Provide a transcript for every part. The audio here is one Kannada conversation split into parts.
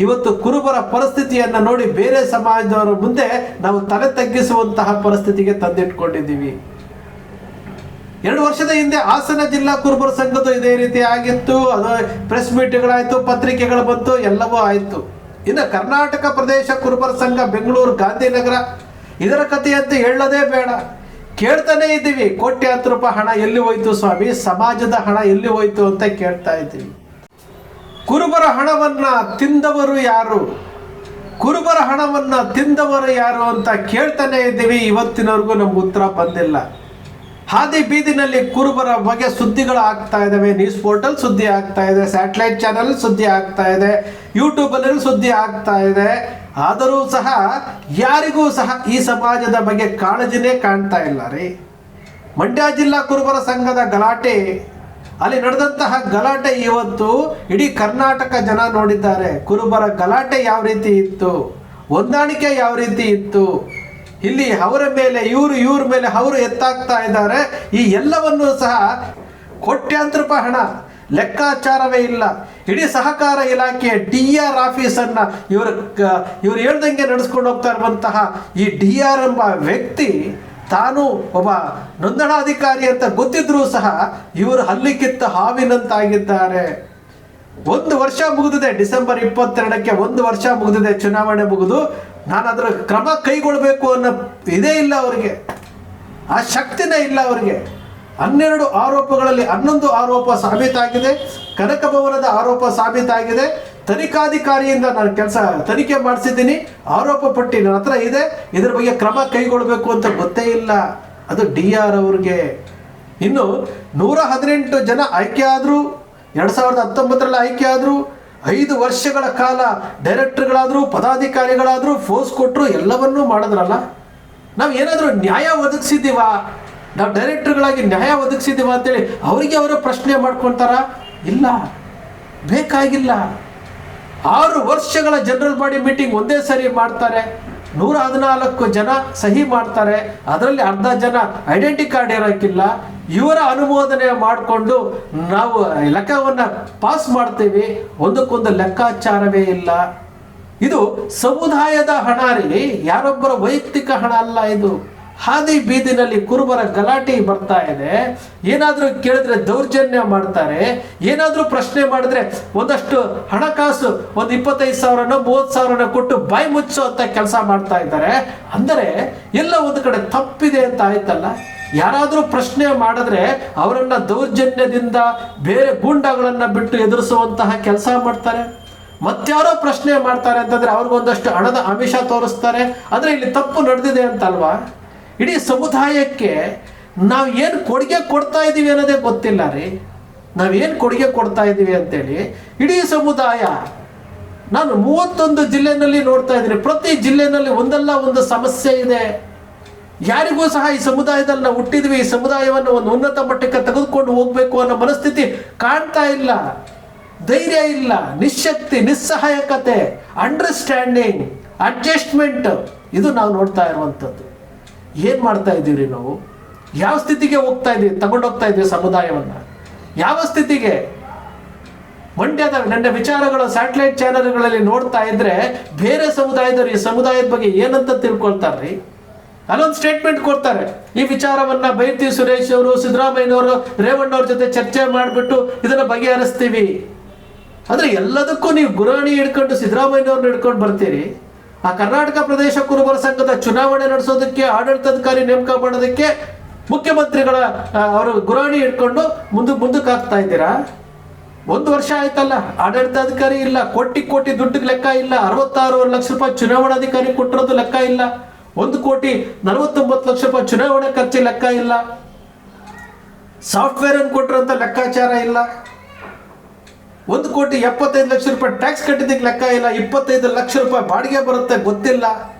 ಇವತ್ತು ಕುರುಬರ ಪರಿಸ್ಥಿತಿಯನ್ನು ನೋಡಿ ಬೇರೆ ಸಮಾಜದವರ ಮುಂದೆ ನಾವು ತಲೆ ತಗ್ಗಿಸುವಂತಹ ಪರಿಸ್ಥಿತಿಗೆ ತಂದಿಟ್ಕೊಂಡಿದ್ದೀವಿ. 2 ವರ್ಷದ ಹಿಂದೆ ಹಾಸನ ಜಿಲ್ಲಾ ಕುರುಬರ ಸಂಘದ ಇದೇ ರೀತಿ ಆಗಿತ್ತು. ಅದು ಪ್ರೆಸ್ ಮೀಟ್ಗಳಾಯ್ತು, ಪತ್ರಿಕೆಗಳು ಬಂತು, ಎಲ್ಲವೂ ಆಯ್ತು. ಇನ್ನು ಕರ್ನಾಟಕ ಪ್ರದೇಶ ಕುರುಬರ ಸಂಘ ಬೆಂಗಳೂರು ಗಾಂಧಿನಗರ, ಇದರ ಕಥೆಯಂತೂ ಹೇಳೋದೇ ಬೇಡ. ಕೇಳ್ತಾನೆ ಇದ್ದೀವಿ, ಕೋಟ್ಯಾಂತರ ರೂಪಾಯಿ ಹಣ ಎಲ್ಲಿ ಹೋಯ್ತು ಸ್ವಾಮಿ, ಸಮಾಜದ ಹಣ ಎಲ್ಲಿ ಹೋಯ್ತು ಅಂತ ಕೇಳ್ತಾ ಇದ್ದೀವಿ. ಕುರುಬರ ಹಣವನ್ನ ತಿಂದವರು ಯಾರು, ಕುರುಬರ ಹಣವನ್ನ ತಿಂದವರು ಯಾರು ಅಂತ ಕೇಳ್ತಾನೆ ಇದ್ದೀವಿ. ಇವತ್ತಿನವರೆಗೂ ನಮ್ಗೆ ಉತ್ತರ ಬಂದಿಲ್ಲ. ಹಾದಿ ಬೀದಿನಲ್ಲಿ ಕುರುಬರ ಬಗ್ಗೆ ಸುದ್ದಿಗಳು ಆಗ್ತಾ ಇದ್ದಾವೆ. ನ್ಯೂಸ್ ಪೋರ್ಟಲ್ ಸುದ್ದಿ ಆಗ್ತಾ ಇದೆ, ಸ್ಯಾಟಲೈಟ್ ಚಾನಲ್ ಸುದ್ದಿ ಆಗ್ತಾ ಇದೆ, ಯೂಟ್ಯೂಬಲ್ಲಿ ಸುದ್ದಿ ಆಗ್ತಾ ಇದೆ. ಆದರೂ ಸಹ ಯಾರಿಗೂ ಸಹ ಈ ಸಮಾಜದ ಬಗ್ಗೆ ಕಾಳಜಿನೇ ಕಾಣ್ತಾ ಇಲ್ಲ ರೀ. ಮಂಡ್ಯ ಜಿಲ್ಲಾ ಕುರುಬರ ಸಂಘದ ಗಲಾಟೆ, ಅಲ್ಲಿ ನಡೆದಂತಹ ಗಲಾಟೆ ಇವತ್ತು ಇಡೀ ಕರ್ನಾಟಕ ಜನ ನೋಡಿದ್ದಾರೆ. ಕುರುಬರ ಗಲಾಟೆ ಯಾವ ರೀತಿ ಇತ್ತು, ಹೊಂದಾಣಿಕೆ ಯಾವ ರೀತಿ ಇತ್ತು, ಇಲ್ಲಿ ಅವರ ಮೇಲೆ ಇವ್ರ ಮೇಲೆ ಅವರು ಎತ್ತಾಗ್ತಾ ಇದ್ದಾರೆ. ಈ ಎಲ್ಲವನ್ನೂ ಸಹ ಕೋಟ್ಯಾಂತರ ರೂಪಾಯಿ ಹಣ ಲೆಕ್ಕಾಚಾರವೇ ಇಲ್ಲ. ಇಡೀ ಸಹಕಾರ ಇಲಾಖೆ DR ಆಫೀಸನ್ನು ಇವರು ಹೇಳ್ದಂಗೆ ನಡೆಸ್ಕೊಂಡು ಹೋಗ್ತಾ ಇರುವಂತಹ ಈ DR ಎಂಬ ವ್ಯಕ್ತಿ ತಾನು ಒಬ್ಬ ನೋಂದಣಾಧಿಕಾರಿ ಅಂತ ಗೊತ್ತಿದ್ರೂ ಸಹ ಇವರು ಹಲ್ಲಿಕ್ಕಿತ್ತ ಹಾವಿನಂತಾಗಿದ್ದಾರೆ. 1 ವರ್ಷ ಮುಗಿದಿದೆ, ಡಿಸೆಂಬರ್ 22ಕ್ಕೆ 1 ವರ್ಷ ಮುಗಿದಿದೆ ಚುನಾವಣೆ ಮುಗಿದು. ನಾನು ಅದರ ಕ್ರಮ ಕೈಗೊಳ್ಳಬೇಕು ಅನ್ನೋ ಇದೇ ಇಲ್ಲ ಅವರಿಗೆ, ಆ ಶಕ್ತಿನೇ ಇಲ್ಲ ಅವರಿಗೆ. 12 ಆರೋಪಗಳಲ್ಲಿ 11 ಆರೋಪ ಸಾಬೀತಾಗಿದೆ. ಕನಕ ಭವನದ ಆರೋಪ ಸಾಬೀತಾಗಿದೆ. ತನಿಖಾಧಿಕಾರಿಯಿಂದ ನಾನು ತನಿಖೆ ಮಾಡಿಸಿದ್ದೀನಿ, ಆರೋಪ ಪಟ್ಟಿ ನನ್ನ ಹತ್ರ ಇದೆ. ಇದರ ಬಗ್ಗೆ ಕ್ರಮ ಕೈಗೊಳ್ಳಬೇಕು ಅಂತ ಗೊತ್ತೇ ಇಲ್ಲ ಅದು DR ಅವ್ರಿಗೆ. ಇನ್ನು 118 ಜನ ಆಯ್ಕೆ ಆದರು, 2019ರಲ್ಲಿ ಆಯ್ಕೆ ಆದರು. 5 ವರ್ಷಗಳ ಕಾಲ ಡೈರೆಕ್ಟರ್ಗಳಾದರು, ಪದಾಧಿಕಾರಿಗಳಾದರು, ಫೋರ್ಸ್ ಕೊಟ್ಟರು, ಎಲ್ಲವನ್ನೂ ಮಾಡಿದ್ರಲ್ಲ. ನಾವು ಏನಾದರೂ ನ್ಯಾಯ ಒದಗಿಸಿದ್ದೀವ, ನಾವು ಡೈರೆಕ್ಟರ್ಗಳಾಗಿ ನ್ಯಾಯ ಒದಗಿಸಿದ್ದೀವ ಅಂತೇಳಿ ಅವರಿಗೆ ಅವರ ಪ್ರಶ್ನೆ ಮಾಡ್ಕೊಳ್ತಾರ? ಇಲ್ಲ, ಬೇಕಾಗಿಲ್ಲ. 6 ವರ್ಷಗಳ ಜನರಲ್ ಬಾಡಿ ಮೀಟಿಂಗ್ ಒಂದೇ ಸರಿ ಮಾಡ್ತಾರೆ. 114 ಜನ ಸಹಿ ಮಾಡ್ತಾರೆ. ಅದರಲ್ಲಿ ಅರ್ಧ ಜನ ಐಡೆಂಟಿ ಕಾರ್ಡ್ ಇರೋಕ್ಕಿಲ್ಲ. ಇವರ ಅನುಮೋದನೆ ಮಾಡಿಕೊಂಡು ನಾವು ಲೆಕ್ಕವನ್ನು ಪಾಸ್ ಮಾಡ್ತೀವಿ. ಒಂದಕ್ಕೊಂದು ಲೆಕ್ಕಾಚಾರವೇ ಇಲ್ಲ. ಇದು ಸಮುದಾಯದ ಹಣ ರೀ, ಯಾರೊಬ್ಬರ ವೈಯಕ್ತಿಕ ಹಣ ಅಲ್ಲ ಇದು. ಹಾದಿ ಬೀದಿನಲ್ಲಿ ಕುರುಬರ ಗಲಾಟೆ ಬರ್ತಾ ಇದೆ. ಏನಾದರೂ ಕೇಳಿದ್ರೆ ದೌರ್ಜನ್ಯ ಮಾಡ್ತಾರೆ, ಏನಾದರೂ ಪ್ರಶ್ನೆ ಮಾಡಿದ್ರೆ ಒಂದಷ್ಟು ಹಣಕಾಸು, ಒಂದು 25,000 30,000 ಕೊಟ್ಟು ಬಾಯಿ ಮುಚ್ಚೋ ಅಂತ ಕೆಲಸ ಮಾಡ್ತಾ ಇದ್ದಾರೆ. ಅಂದರೆ ಎಲ್ಲ ಒಂದು ಕಡೆ ತಪ್ಪಿದೆ ಅಂತ ಆಯ್ತಲ್ಲ. ಯಾರಾದರೂ ಪ್ರಶ್ನೆ ಮಾಡಿದ್ರೆ ಅವರನ್ನ ದೌರ್ಜನ್ಯದಿಂದ ಬೇರೆ ಗೂಂಡಾಗಳನ್ನು ಬಿಟ್ಟು ಎದುರಿಸುವಂತಹ ಕೆಲಸ ಮಾಡ್ತಾರೆ. ಮತ್ತಾರೋ ಪ್ರಶ್ನೆ ಮಾಡ್ತಾರೆ ಅಂತಂದ್ರೆ ಅವ್ರಿಗೊಂದಷ್ಟು ಹಣದ ಆಮಿಷ ತೋರಿಸ್ತಾರೆ. ಅಂದರೆ ಇಲ್ಲಿ ತಪ್ಪು ನಡೆದಿದೆ ಅಂತಲ್ವಾ. ಇಡೀ ಸಮುದಾಯಕ್ಕೆ ನಾವು ಏನು ಕೊಡುಗೆ ಕೊಡ್ತಾ ಇದ್ದೀವಿ ಅನ್ನೋದೇ ಗೊತ್ತಿಲ್ಲ ರೀ. ನಾವೇನು ಕೊಡುಗೆ ಕೊಡ್ತಾ ಇದ್ದೀವಿ ಅಂತೇಳಿ ಇಡೀ ಸಮುದಾಯ, ನಾನು 31 ಜಿಲ್ಲೆನಲ್ಲಿ ನೋಡ್ತಾ ಇದ್ದೀನಿ. ಪ್ರತಿ ಜಿಲ್ಲೆನಲ್ಲಿ ಒಂದಲ್ಲ ಒಂದು ಸಮಸ್ಯೆ ಇದೆ. ಯಾರಿಗೂ ಸಹ ಈ ಸಮುದಾಯದಲ್ಲಿ ನಾವು ಹುಟ್ಟಿದ್ವಿ, ಈ ಸಮುದಾಯವನ್ನು ಒಂದು ಉನ್ನತ ಮಟ್ಟಕ್ಕೆ ತೆಗೆದುಕೊಂಡು ಹೋಗ್ಬೇಕು ಅನ್ನೋ ಮನಸ್ಥಿತಿ ಕಾಣ್ತಾ ಇಲ್ಲ. ಧೈರ್ಯ ಇಲ್ಲ, ನಿಶಕ್ತಿ, ನಿಸ್ಸಹಾಯಕತೆ, ಅಂಡರ್ಸ್ಟ್ಯಾಂಡಿಂಗ್, ಅಡ್ಜಸ್ಟ್ಮೆಂಟ್, ಇದು ನಾವು ನೋಡ್ತಾ ಇರುವಂಥದ್ದು. ಏನು ಮಾಡ್ತಾ ಇದ್ದೀವಿ ನಾವು? ಯಾವ ಸ್ಥಿತಿಗೆ ಹೋಗ್ತಾ ಇದ್ದೀವಿ, ತಗೊಂಡೋಗ್ತಾ ಇದ್ದೀವಿ ಸಮುದಾಯವನ್ನು? ಯಾವ ಸ್ಥಿತಿಗೆ? ಮಂಡ್ಯದ ನನ್ನ ವಿಚಾರಗಳು ಸ್ಯಾಟಲೈಟ್ ಚಾನೆಲ್ಗಳಲ್ಲಿ ನೋಡ್ತಾ ಇದ್ರೆ ಬೇರೆ ಸಮುದಾಯದವರು ಈ ಸಮುದಾಯದ ಬಗ್ಗೆ ಏನಂತ ತಿಳ್ಕೊಳ್ತಾರ್ರಿ. ಅಲ್ಲೊಂದು ಸ್ಟೇಟ್ಮೆಂಟ್ ಕೊಡ್ತಾರೆ, ಈ ವಿಚಾರವನ್ನ ಬೈತಿ ಸುರೇಶ್ ಅವರು, ಸಿದ್ದರಾಮಯ್ಯನವರು, ರೇವಣ್ಣವ್ರ ಜೊತೆ ಚರ್ಚೆ ಮಾಡಿಬಿಟ್ಟು ಇದನ್ನ ಬಗೆಹರಿಸ್ತೀವಿ. ಅಂದ್ರೆ ಎಲ್ಲದಕ್ಕೂ ನೀವು ಗುರಾಣಿ ಹಿಡ್ಕೊಂಡು ಸಿದ್ದರಾಮಯ್ಯನವ್ರನ್ನ ಹಿಡ್ಕೊಂಡು ಬರ್ತೀರಿ. ಆ ಕರ್ನಾಟಕ ಪ್ರದೇಶ ಕುರುಬರ ಸಂಘದ ಚುನಾವಣೆ ನಡೆಸೋದಕ್ಕೆ, ಆಡಳಿತಾಧಿಕಾರಿ ನೇಮಕ ಮಾಡೋದಕ್ಕೆ ಮುಖ್ಯಮಂತ್ರಿಗಳ ಅವರು ಗುರಾಣಿ ಹಿಡ್ಕೊಂಡು ಮುಂದಕ್ಕೆ ಹಾಕ್ತಾ ಇದ್ದೀರಾ. 1 ವರ್ಷ ಆಯ್ತಲ್ಲ, ಆಡಳಿತಾಧಿಕಾರಿ ಇಲ್ಲ, ಕೋಟಿ ದುಡ್ಡಿಗೆ ಲೆಕ್ಕ ಇಲ್ಲ. 66 ಲಕ್ಷ ರೂಪಾಯಿ ಚುನಾವಣಾಧಿಕಾರಿ ಕೊಟ್ಟಿರೋದು ಲೆಕ್ಕ ಇಲ್ಲ. 1,49,00,000 ರೂಪಾಯಿ ಚುನಾವಣೆ ಖರ್ಚು ಲೆಕ್ಕ ಇಲ್ಲ. ಸಾಫ್ಟ್ವೇರ್ ಅನ್ನು ಕೊಟ್ಟಿರೋಂಥ ಲೆಕ್ಕಾಚಾರ ಇಲ್ಲ. 1,75,00,000 ರೂಪಾಯಿ ಟ್ಯಾಕ್ಸ್ ಕಟ್ಟಿದ್ದಕ್ಕೆ ಲೆಕ್ಕ ಇಲ್ಲ. 25 ಲಕ್ಷ ರೂಪಾಯಿ ಬಾಡಿಗೆ ಬರುತ್ತೆ ಗೊತ್ತಿಲ್ಲ.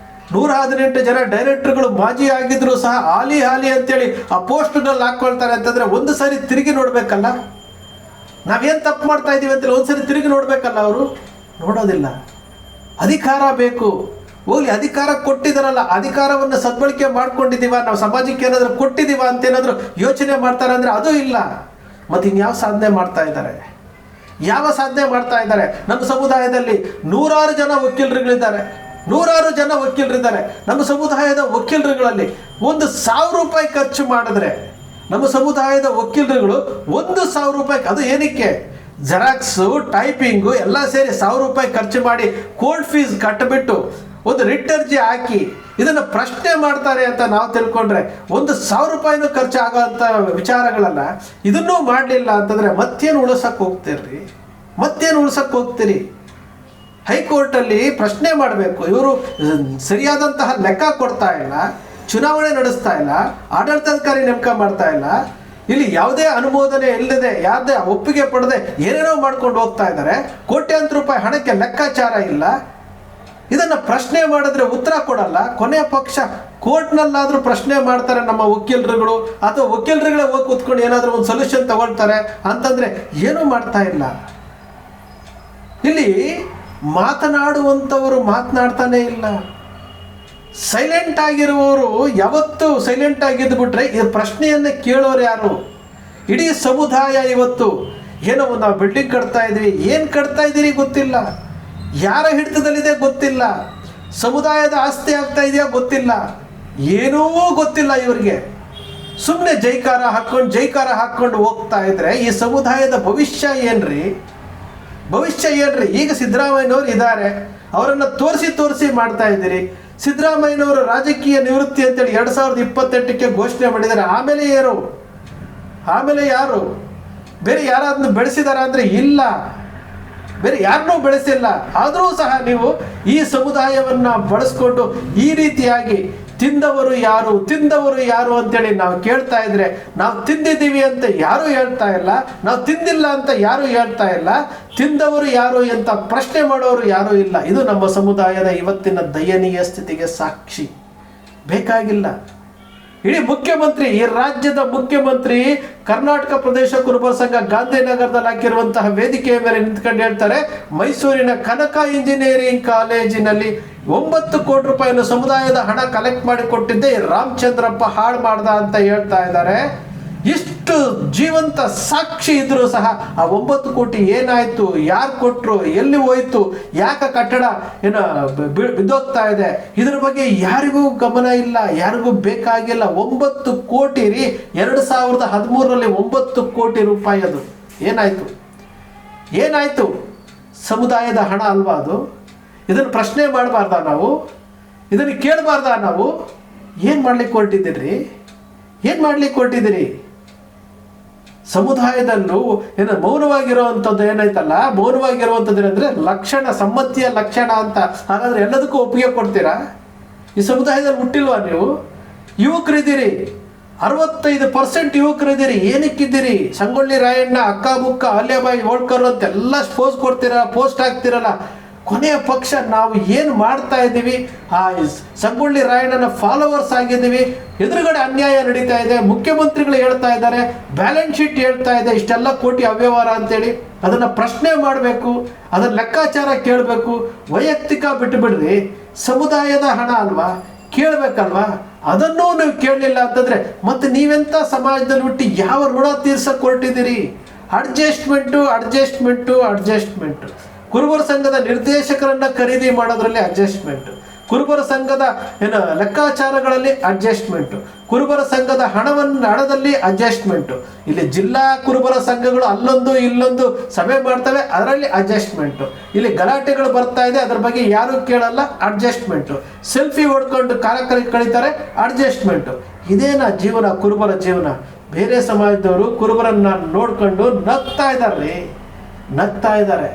118 ಜನ ಡೈರೆಕ್ಟರ್ಗಳು ಮಾಜಿ ಆಗಿದ್ರು ಸಹ ಹಾಲಿ ಅಂತೇಳಿ ಆ ಪೋಸ್ಟ್ನಲ್ಲಿ ಹಾಕೊಳ್ತಾರೆ ಅಂತಂದ್ರೆ ಒಂದು ಸಾರಿ ತಿರುಗಿ ನೋಡ್ಬೇಕಲ್ಲ. ನಾವೇನು ತಪ್ಪು ಮಾಡ್ತಾ ಇದ್ದೀವಿ ಅಂತೇಳಿ ಒಂದ್ಸರಿ ತಿರುಗಿ ನೋಡ್ಬೇಕಲ್ಲ. ಅವರು ನೋಡೋದಿಲ್ಲ. ಅಧಿಕಾರ ಬೇಕು, ಹೋಗ್ಲಿ, ಅಧಿಕಾರ ಕೊಟ್ಟಿದ್ದಾರಲ್ಲ, ಅಧಿಕಾರವನ್ನು ಸದ್ಬಳಕೆ ಮಾಡ್ಕೊಂಡಿದ್ದೀವ, ನಾವು ಸಮಾಜಕ್ಕೆ ಏನಾದರೂ ಕೊಟ್ಟಿದ್ದೀವ ಅಂತ ಏನಾದರೂ ಯೋಚನೆ ಮಾಡ್ತಾರೆ ಅಂದರೆ ಅದು ಇಲ್ಲ. ಮತ್ತು ಇನ್ಯಾವ ಸಾಧನೆ ಮಾಡ್ತಾ ಇದ್ದಾರೆ? ಯಾವ ಸಾಧನೆ ಮಾಡ್ತಾ ಇದ್ದಾರೆ? ನಮ್ಮ ಸಮುದಾಯದಲ್ಲಿ ನೂರಾರು ಜನ ವಕೀಲರುಗಳಿದ್ದಾರೆ, ನಮ್ಮ ಸಮುದಾಯದ ವಕೀಲರುಗಳಲ್ಲಿ 1,000 ರೂಪಾಯಿ ಖರ್ಚು ಮಾಡಿದ್ರೆ, ನಮ್ಮ ಸಮುದಾಯದ ವಕೀಲರುಗಳು 1,000 ರೂಪಾಯಿ, ಅದು ಏನಕ್ಕೆ? ಜೆರಾಕ್ಸು, ಟೈಪಿಂಗು ಎಲ್ಲ ಸೇರಿ 1,000 ರೂಪಾಯಿ ಖರ್ಚು ಮಾಡಿ ಕೋರ್ಟ್ ಫೀಸ್ ಕಟ್ಟಿಬಿಟ್ಟು ಒಂದು ರಿಟ್ ಅರ್ಜಿ ಹಾಕಿ ಇದನ್ನು ಪ್ರಶ್ನೆ ಮಾಡ್ತಾರೆ ಅಂತ ನಾವು ತಿಳ್ಕೊಂಡ್ರೆ 1,000 ರೂಪಾಯಿನೂ ಖರ್ಚು ಆಗೋಂಥ ವಿಚಾರಗಳಲ್ಲ. ಇದನ್ನೂ ಮಾಡಲಿಲ್ಲ ಅಂತಂದರೆ ಮತ್ತೇನು ಉಳಿಸಕ್ಕೆ ಹೋಗ್ತೀರಿ? ಹೈಕೋರ್ಟಲ್ಲಿ ಪ್ರಶ್ನೆ ಮಾಡಬೇಕು. ಇವರು ಸರಿಯಾದಂತಹ ಲೆಕ್ಕ ಕೊಡ್ತಾ ಇಲ್ಲ, ಚುನಾವಣೆ ನಡೆಸ್ತಾ ಇಲ್ಲ, ಆಡಳಿತಾಧಿಕಾರಿ ನೇಮಕ ಮಾಡ್ತಾ ಇಲ್ಲ, ಇಲ್ಲಿ ಯಾವುದೇ ಅನುಮೋದನೆ ಇಲ್ಲದೆ, ಯಾವುದೇ ಒಪ್ಪಿಗೆ ಪಡೆದೆ ಏನೇನೋ ಮಾಡ್ಕೊಂಡು ಹೋಗ್ತಾ ಇದ್ದಾರೆ. ಕೋಟ್ಯಾಂತರ ರೂಪಾಯಿ ಹಣಕ್ಕೆ ಲೆಕ್ಕಾಚಾರ ಇಲ್ಲ. ಇದನ್ನು ಪ್ರಶ್ನೆ ಮಾಡಿದ್ರೆ ಉತ್ತರ ಕೊಡಲ್ಲ. ಕೊನೆಯ ಪಕ್ಷ ಕೋರ್ಟ್ನಲ್ಲಾದರೂ ಪ್ರಶ್ನೆ ಮಾಡ್ತಾರೆ ನಮ್ಮ ವಕೀಲರುಗಳು, ಅಥವಾ ವಕೀಲರುಗಳೇ ಹೋಗಿ ಕೂತ್ಕೊಂಡು ಏನಾದರೂ ಒಂದು ಸೊಲ್ಯೂಷನ್ ತಗೊಳ್ತಾರೆ ಅಂತಂದರೆ ಏನೂ ಮಾಡ್ತಾ ಇಲ್ಲ. ಇಲ್ಲಿ ಮಾತನಾಡುವಂಥವರು ಮಾತನಾಡ್ತಾನೆ ಇಲ್ಲ. ಸೈಲೆಂಟ್ ಆಗಿರುವವರು ಯಾವತ್ತೂ ಸೈಲೆಂಟ್ ಆಗಿದ್ದುಬಿಟ್ರೆ ಈ ಪ್ರಶ್ನೆಯನ್ನು ಕೇಳೋರು ಯಾರು? ಇಡೀ ಸಮುದಾಯ ಇವತ್ತು ಏನೋ ನಾವು ಬಿಲ್ಡಿಂಗ್ ಕಟ್ತಾ ಇದ್ವಿ, ಏನು ಕಟ್ತಾ ಇದ್ದೀರಿ ಗೊತ್ತಿಲ್ಲ, ಯಾರ ಹಿಡಿತದಲ್ಲಿದೆ ಗೊತ್ತಿಲ್ಲ, ಸಮುದಾಯದ ಆಸ್ತಿ ಆಗ್ತಾ ಇದೆಯಾ ಗೊತ್ತಿಲ್ಲ, ಏನೂ ಗೊತ್ತಿಲ್ಲ ಇವರಿಗೆ. ಸುಮ್ಮನೆ ಜೈಕಾರ ಹಾಕ್ಕೊಂಡು ಹೋಗ್ತಾ ಇದ್ರೆ ಈ ಸಮುದಾಯದ ಭವಿಷ್ಯ ಏನ್ರಿ? ಈಗ ಸಿದ್ದರಾಮಯ್ಯನವರು ಇದ್ದಾರೆ, ಅವರನ್ನು ತೋರಿಸಿ ಮಾಡ್ತಾ ಇದ್ದೀರಿ. ಸಿದ್ದರಾಮಯ್ಯನವರು ರಾಜಕೀಯ ನಿವೃತ್ತಿ ಅಂತೇಳಿ 2028ಕ್ಕೆ ಘೋಷಣೆ ಮಾಡಿದ್ದಾರೆ. ಆಮೇಲೆ ಯಾರು? ಬೇರೆ ಯಾರಾದ್ರೂ ಬೆಳೆಸಿದಾರ ಅಂದರೆ ಇಲ್ಲ, ಬೇರೆ ಯಾರನ್ನೂ ಬೆಳೆಸಿಲ್ಲ. ಆದರೂ ಸಹ ನೀವು ಈ ಸಮುದಾಯವನ್ನು ಬಳಸ್ಕೊಂಡು ಈ ರೀತಿಯಾಗಿ ತಿಂದವರು ಯಾರು ಅಂತೇಳಿ ನಾವು ಕೇಳ್ತಾ ಇದ್ರೆ, ನಾವು ತಿಂದಿದ್ದೀವಿ ಅಂತ ಯಾರೂ ಹೇಳ್ತಾ ಇಲ್ಲ, ನಾವು ತಿಂದಿಲ್ಲ ಅಂತ ಯಾರೂ ಹೇಳ್ತಾ ಇಲ್ಲ. ತಿಂದವರು ಯಾರು ಅಂತ ಪ್ರಶ್ನೆ ಮಾಡೋರು ಯಾರೂ ಇಲ್ಲ. ಇದು ನಮ್ಮ ಸಮುದಾಯದ ಇವತ್ತಿನ ದಯನೀಯ ಸ್ಥಿತಿಗೆ ಸಾಕ್ಷಿ. ಬೇಕಾಗಿಲ್ಲ. ಇಡೀ ಮುಖ್ಯಮಂತ್ರಿ, ಈ ರಾಜ್ಯದ ಮುಖ್ಯಮಂತ್ರಿ ಕರ್ನಾಟಕ ಪ್ರದೇಶ ಕುರುಬರ ಸಂಘ ಗಾಂಧಿನಗರದಲ್ಲಿ ಹಾಕಿರುವಂತಹ ವೇದಿಕೆಯ ಮೇಲೆ ನಿಂತ್ಕೊಂಡು ಹೇಳ್ತಾರೆ, ಮೈಸೂರಿನ ಕನಕ ಇಂಜಿನಿಯರಿಂಗ್ ಕಾಲೇಜಿನಲ್ಲಿ 9 ಕೋಟಿ ರೂಪಾಯಿಯನ್ನು ಸಮುದಾಯದ ಹಣ ಕಲೆಕ್ಟ್ ಮಾಡಿ ಕೊಟ್ಟಿದ್ದೆ ರಾಮಚಂದ್ರಪ್ಪ ಹಾಳು ಮಾಡ್ದ ಅಂತ ಹೇಳ್ತಾ ಇದ್ದಾರೆ. ಇಷ್ಟು ಜೀವಂತ ಸಾಕ್ಷಿ ಇದ್ರೂ ಸಹ ಆ 9 ಕೋಟಿ ಏನಾಯ್ತು, ಯಾರು ಕೊಟ್ಟರು, ಎಲ್ಲಿ ಹೋಯ್ತು, ಯಾಕೆ ಕಟ್ಟಡ ಬಿದ್ದೋಗ್ತಾ ಇದೆ, ಇದ್ರ ಬಗ್ಗೆ ಯಾರಿಗೂ ಗಮನ ಇಲ್ಲ, ಯಾರಿಗೂ ಬೇಕಾಗಿಲ್ಲ. 9 ಕೋಟಿ ರೀ, 2013ರಲ್ಲಿ 9 ಕೋಟಿ ರೂಪಾಯಿ. ಅದು ಏನಾಯ್ತು? ಸಮುದಾಯದ ಹಣ ಅಲ್ವಾ ಅದು? ಇದನ್ನು ಪ್ರಶ್ನೆ ಮಾಡಬಾರ್ದ ನಾವು? ಇದನ್ನು ಕೇಳಬಾರ್ದ ನಾವು? ಏನು ಮಾಡ್ಲಿಕ್ಕೆ ಹೊರಟಿದ್ದೀರಿ? ಸಮುದಾಯದಲ್ಲೂ ಮೌನವಾಗಿರುವಂಥದ್ದು ಏನಾಯ್ತಲ್ಲ, ಮೌನವಾಗಿರುವಂಥದ್ದು ಏನಂದ್ರೆ ಲಕ್ಷಣ, ಸಮ್ಮತಿಯ ಲಕ್ಷಣ ಅಂತ. ಹಾಗಾದ್ರೆ ಎಲ್ಲದಕ್ಕೂ ಒಪ್ಪಿಗೆ ಕೊಡ್ತೀರಾ? ಈ ಸಮುದಾಯದಲ್ಲಿ ಹುಟ್ಟಿಲ್ವಾ ನೀವು? ಯುವಕರಿದ್ದೀರಿ, 65% ಯುವಕರಿದ್ದೀರಿ. ಏನಕ್ಕಿದ್ದೀರಿ? ಸಂಗೊಳ್ಳಿ ರಾಯಣ್ಣ, ಅಕ್ಕ ಬುಕ್ಕ, ಅಲ್ಯಾಬಾಯಿ ಹೋಳ್ಕರ್ ಅಂತೆಲ್ಲ ಪೋಸ್ಟ್ ಹಾಕ್ತಿರಲ್ಲ. ಕೊನೆಯ ಪಕ್ಷ ನಾವು ಏನು ಮಾಡ್ತಾ ಇದ್ದೀವಿ? ಆ ಸಂಗೊಳ್ಳಿ ರಾಯಣ್ಣನ ಫಾಲೋವರ್ಸ್ ಆಗಿದ್ದೀವಿ. ಎದುರುಗಡೆ ಅನ್ಯಾಯ ನಡೀತಾ ಇದೆ, ಮುಖ್ಯಮಂತ್ರಿಗಳು ಹೇಳ್ತಾ ಇದ್ದಾರೆ, ಬ್ಯಾಲೆನ್ಸ್ ಶೀಟ್ ಹೇಳ್ತಾ ಇದೆ ಇಷ್ಟೆಲ್ಲ ಕೋಟಿ ಅವ್ಯವಹಾರ ಅಂತೇಳಿ. ಅದನ್ನು ಪ್ರಶ್ನೆ ಮಾಡಬೇಕು, ಅದನ್ನ ಲೆಕ್ಕಾಚಾರ ಕೇಳಬೇಕು. ವೈಯಕ್ತಿಕ ಬಿಟ್ಟುಬಿಡ್ರಿ, ಸಮುದಾಯದ ಹಣ ಅಲ್ವಾ, ಕೇಳಬೇಕಲ್ವಾ? ಅದನ್ನೂ ನೀವು ಕೇಳಲಿಲ್ಲ ಅಂತಂದ್ರೆ ಮತ್ತೆ ನೀವೆಂತ ಸಮಾಜದಲ್ಲಿ ಹುಟ್ಟಿ ಯಾವ ಋಣ ತೀರ್ಸಕ್ಕೆ ಹೊರಟಿದ್ದೀರಿ? ಅಡ್ಜಸ್ಟ್ಮೆಂಟು. ಕುರುಬರ ಸಂಘದ ನಿರ್ದೇಶಕರನ್ನ ಖರೀದಿ ಮಾಡೋದ್ರಲ್ಲಿ ಅಡ್ಜಸ್ಟ್ಮೆಂಟ್, ಕುರುಬರ ಸಂಘದ ಲೆಕ್ಕಾಚಾರಗಳಲ್ಲಿ ಅಡ್ಜಸ್ಟ್ಮೆಂಟ್, ಕುರುಬರ ಸಂಘದ ಹಣದಲ್ಲಿ ಅಡ್ಜಸ್ಟ್ಮೆಂಟ್. ಇಲ್ಲಿ ಜಿಲ್ಲಾ ಕುರುಬರ ಸಂಘಗಳು ಅಲ್ಲೊಂದು ಇಲ್ಲೊಂದು ಸಭೆ ಮಾಡ್ತವೆ, ಅದರಲ್ಲಿ ಅಡ್ಜಸ್ಟ್ಮೆಂಟ್. ಇಲ್ಲಿ ಗಲಾಟೆಗಳು ಬರ್ತಾ ಇದೆ, ಅದ್ರ ಬಗ್ಗೆ ಯಾರು ಕೇಳಲ್ಲ, ಅಡ್ಜಸ್ಟ್ಮೆಂಟ್. ಸೆಲ್ಫಿ ಹೊಡ್ಕೊಂಡು ಕಾಲ ಕಳೀತಾರೆ, ಅಡ್ಜಸ್ಟ್ಮೆಂಟ್. ಇದೇನಾ ಜೀವನ? ಕುರುಬರ ಜೀವನ? ಬೇರೆ ಸಮಾಜದವರು ಕುರುಬರನ್ನ ನೋಡ್ಕೊಂಡು ನಗ್ತಾ ಇದ್ದಾರೆ.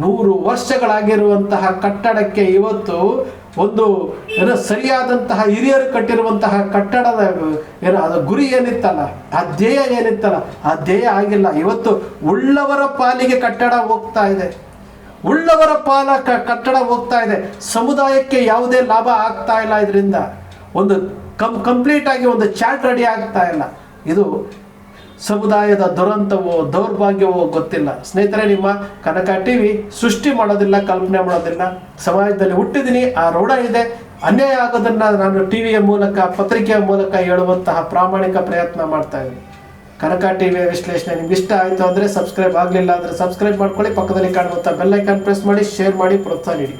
100 ವರ್ಷಗಳಾಗಿರುವಂತಹ ಕಟ್ಟಡಕ್ಕೆ ಇವತ್ತು ಒಂದು ಸರಿಯಾದಂತಹ ಹಿರಿಯರು ಕಟ್ಟಿರುವಂತಹ ಕಟ್ಟಡದ ಅದು ಗುರಿ ಏನಿತ್ತಲ್ಲ, ಆ ಧ್ಯೇಯ ಏನಿತ್ತಲ್ಲ, ಆ ಧ್ಯೇಯ ಆಗಿಲ್ಲ. ಇವತ್ತು ಉಳ್ಳವರ ಪಾಲಿಗೆ ಕಟ್ಟಡ ಹೋಗ್ತಾ ಇದೆ, ಕಟ್ಟಡ ಹೋಗ್ತಾ ಇದೆ. ಸಮುದಾಯಕ್ಕೆ ಯಾವುದೇ ಲಾಭ ಆಗ್ತಾ ಇಲ್ಲ. ಇದರಿಂದ ಒಂದು ಕಂಪ್ಲೀಟ್ ಆಗಿ ಒಂದು ಚಾರ್ಟ್ ರೆಡಿ ಆಗ್ತಾ ಇಲ್ಲ. ಇದು ಸಮುದಾಯದ ದುರಂತವೋ ದೌರ್ಭಾಗ್ಯವೋ ಗೊತ್ತಿಲ್ಲ. ಸ್ನೇಹಿತರೆ, ನಿಮ್ಮ ಕನಕ ಟಿವಿ ಸೃಷ್ಟಿ ಮಾಡೋದಿಲ್ಲ, ಕಲ್ಪನೆ ಮಾಡೋದಿಲ್ಲ. ಸಮಾಜದಲ್ಲಿ ಹುಟ್ಟಿದ್ದೀನಿ, ಆ ಋಣ ಇದೆ. ಅನ್ಯಾಯ ಆಗೋದನ್ನ ನಾನು ಟಿವಿಯ ಮೂಲಕ, ಪತ್ರಿಕೆಯ ಮೂಲಕ ಹೇಳುವಂತಹ ಪ್ರಾಮಾಣಿಕ ಪ್ರಯತ್ನ ಮಾಡ್ತಾ ಇದ್ದೀನಿ. ಕನಕ ಟಿವಿಯ ವಿಶ್ಲೇಷಣೆ ನಿಮ್ಗೆ ಇಷ್ಟ ಆಯಿತು ಅಂದರೆ ಸಬ್ಸ್ಕ್ರೈಬ್ ಆಗಲಿಲ್ಲ ಅಂದರೆ ಸಬ್ಸ್ಕ್ರೈಬ್ ಮಾಡ್ಕೊಳ್ಳಿ, ಪಕ್ಕದಲ್ಲಿ ಕಾಣುವಂಥ ಬೆಲ್ ಐಕಾನ್ ಪ್ರೆಸ್ ಮಾಡಿ, ಶೇರ್ ಮಾಡಿ, ಪ್ರೋತ್ಸಾಹ ನೀಡಿ.